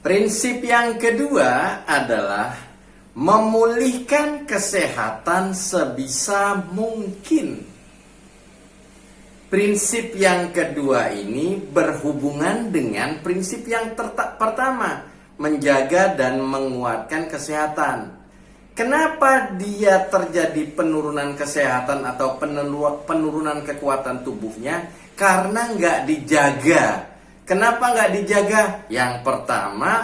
Prinsip yang kedua adalah memulihkan kesehatan sebisa mungkin. Prinsip yang kedua ini berhubungan dengan prinsip yang pertama, menjaga dan menguatkan kesehatan. Kenapa dia terjadi penurunan kesehatan atau penurunan kekuatan tubuhnya? Karena nggak dijaga. Kenapa nggak dijaga? Yang pertama,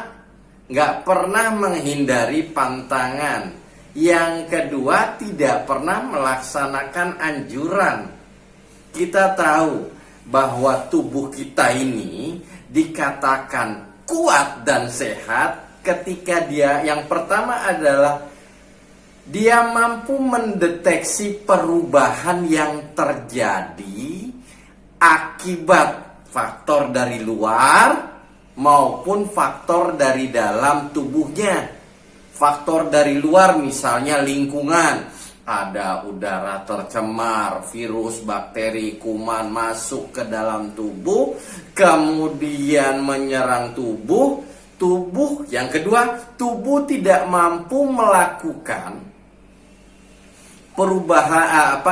nggak pernah menghindari pantangan. Yang kedua, tidak pernah melaksanakan anjuran. Kita tahu bahwa tubuh kita ini dikatakan kuat dan sehat ketika dia, yang pertama adalah dia mampu mendeteksi perubahan yang terjadi akibat faktor dari luar maupun faktor dari dalam tubuhnya. Faktor dari luar misalnya lingkungan, ada udara tercemar, virus, bakteri, kuman masuk ke dalam tubuh, kemudian menyerang tubuh. Yang kedua, tubuh tidak mampu melakukan perubahan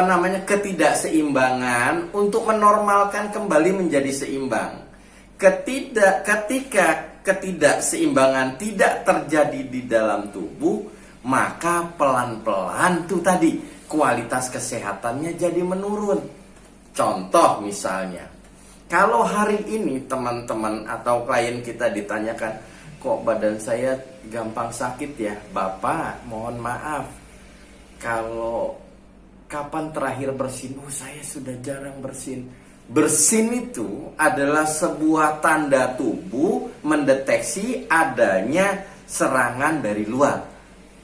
ketidakseimbangan untuk menormalkan kembali menjadi seimbang. Ketika ketidakseimbangan tidak terjadi di dalam tubuh, maka pelan-pelan tuh tadi kualitas kesehatannya jadi menurun. Contoh misalnya, kalau hari ini teman-teman atau klien kita ditanyakan, kok badan saya gampang sakit ya, Bapak mohon maaf, kalau kapan terakhir bersin? Saya sudah jarang bersin. Bersin itu adalah sebuah tanda tubuh mendeteksi adanya serangan dari luar,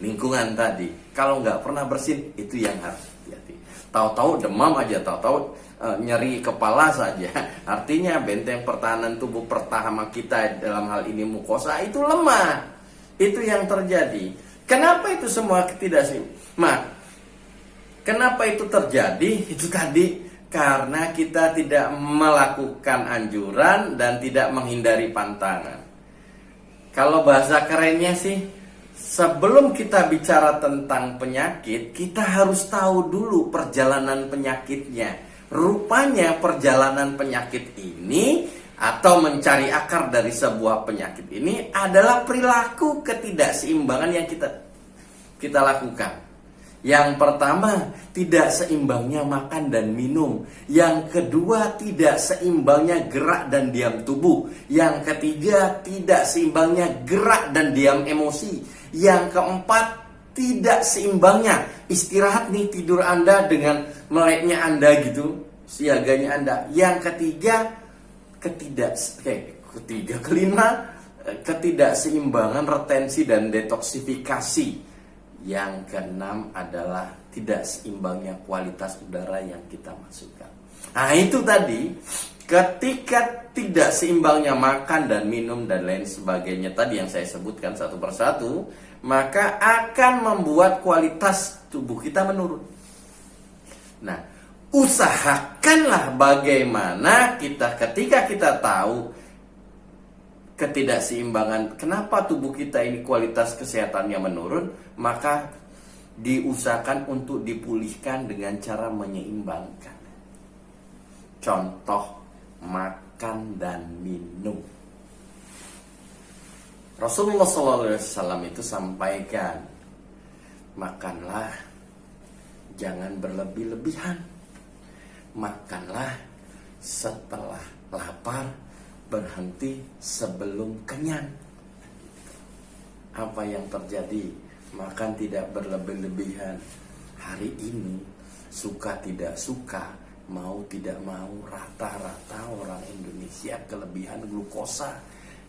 lingkungan tadi. Kalau nggak pernah bersin, itu yang harus hati-hati. Tahu-tahu demam aja, tahu-tahu nyeri kepala saja. Artinya benteng pertahanan tubuh pertama kita, dalam hal ini mukosa, itu lemah. Itu yang terjadi. Kenapa itu semua kenapa itu terjadi? Itu tadi, karena kita tidak melakukan anjuran dan tidak menghindari pantangan. Kalau bahasa kerennya sih, sebelum kita bicara tentang penyakit, kita harus tahu dulu perjalanan penyakitnya. Rupanya perjalanan penyakit ini atau mencari akar dari sebuah penyakit ini adalah perilaku ketidakseimbangan yang kita lakukan. Yang pertama, tidak seimbangnya makan dan minum. Yang kedua, tidak seimbangnya gerak dan diam tubuh. Yang ketiga, tidak seimbangnya gerak dan diam emosi. Yang keempat, tidak seimbangnya istirahat nih, tidur Anda dengan meleknya Anda gitu, siaganya Anda. Yang kelima, ketidakseimbangan retensi dan detoksifikasi. Yang keenam adalah tidak seimbangnya kualitas udara yang kita masukkan. Nah itu tadi, ketika tidak seimbangnya makan dan minum dan lain sebagainya tadi yang saya sebutkan satu persatu, maka akan membuat kualitas tubuh kita menurun. Nah, usahakanlah bagaimana ketika kita tahu ketidakseimbangan, kenapa tubuh kita ini kualitas kesehatannya menurun, maka diusahakan untuk dipulihkan dengan cara menyeimbangkan. Contoh, makan dan minum. Rasulullah SAW itu sampaikan, makanlah jangan berlebih-lebihan. Makanlah setelah lapar, berhenti sebelum kenyang. Apa yang terjadi? Makan tidak berlebih-lebihan. Hari ini suka tidak suka, mau tidak mau, rata-rata orang Indonesia kelebihan glukosa,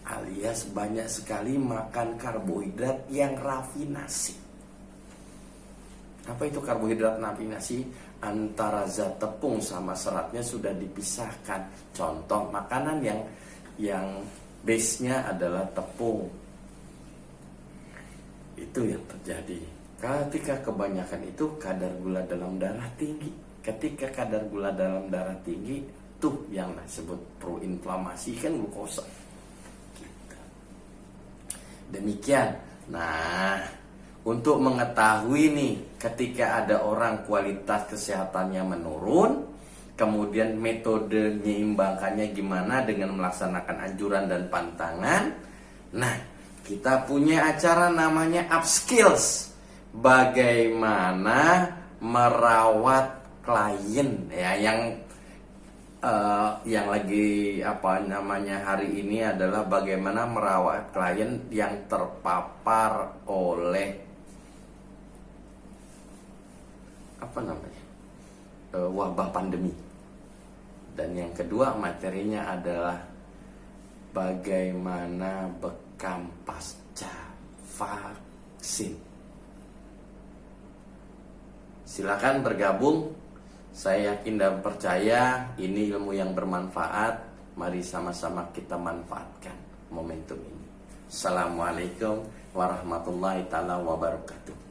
alias banyak sekali makan karbohidrat yang rafinasi. Apa itu karbohidrat rafinasi? Antara zat tepung sama seratnya sudah dipisahkan. Contoh makanan yang base-nya adalah tepung. Itu yang terjadi. Ketika kebanyakan itu, kadar gula dalam darah tinggi. Ketika kadar gula dalam darah tinggi, tuh yang disebut proinflamasi, kan glukosa. Gitu. Demikian. Nah, untuk mengetahui nih ketika ada orang kualitas kesehatannya menurun, kemudian metode menyeimbangkannya gimana dengan melaksanakan anjuran dan pantangan. Nah, kita punya acara namanya Upskills. Bagaimana merawat klien ya, yang lagi hari ini adalah bagaimana merawat klien yang terpapar oleh wabah pandemi. Dan yang kedua materinya adalah bagaimana bekam pasca vaksin. Silakan bergabung. Saya yakin dan percaya ini ilmu yang bermanfaat. Mari sama-sama kita manfaatkan momentum ini. Assalamualaikum warahmatullahi taala wabarakatuh.